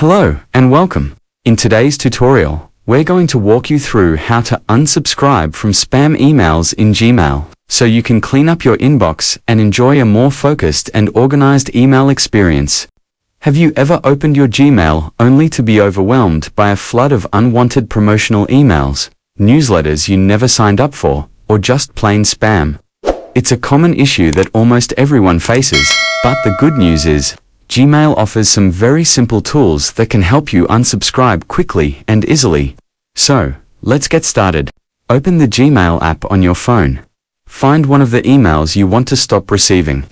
Hello and welcome. In today's tutorial, we're going to walk you through how to unsubscribe from spam emails in Gmail, so you can clean up your inbox and enjoy a more focused and organized email experience. Have you ever opened your Gmail only to be overwhelmed by a flood of unwanted promotional emails, newsletters you never signed up for, or just plain spam? It's a common issue that almost everyone faces, but the good news is, Gmail offers some very simple tools that can help you unsubscribe quickly and easily. So, let's get started. Open the Gmail app on your phone. Find one of the emails you want to stop receiving.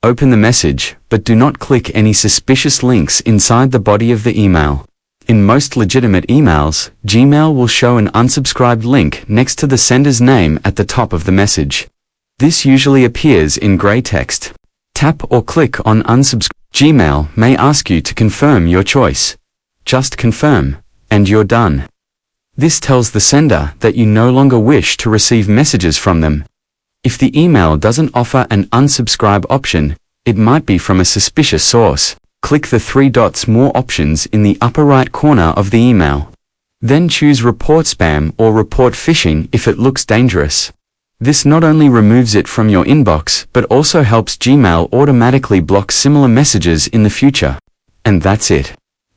Open the message, but do not click any suspicious links inside the body of the email. In most legitimate emails, Gmail will show an unsubscribed link next to the sender's name at the top of the message. This usually appears in gray text. Tap or click on unsubscribe. Gmail may ask you to confirm your choice. Just confirm, and you're done. This tells the sender that you no longer wish to receive messages from them. If the email doesn't offer an unsubscribe option, it might be from a suspicious source. Click the three dots More options in the upper right corner of the email. Then choose Report Spam or Report Phishing if it looks dangerous. This not only removes it from your inbox, but also helps Gmail automatically block similar messages in the future. And that's it.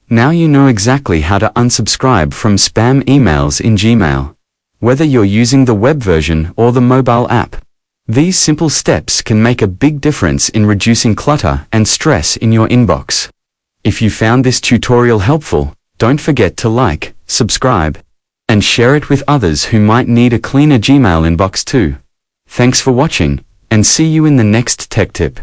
Now you know exactly how to unsubscribe from spam emails in Gmail. Whether you're using the web version or the mobile app, these simple steps can make a big difference in reducing clutter and stress in your inbox. If you found this tutorial helpful, don't forget to like, subscribe, and share it with others who might need a cleaner Gmail inbox too. Thanks for watching, and see you in the next tech tip.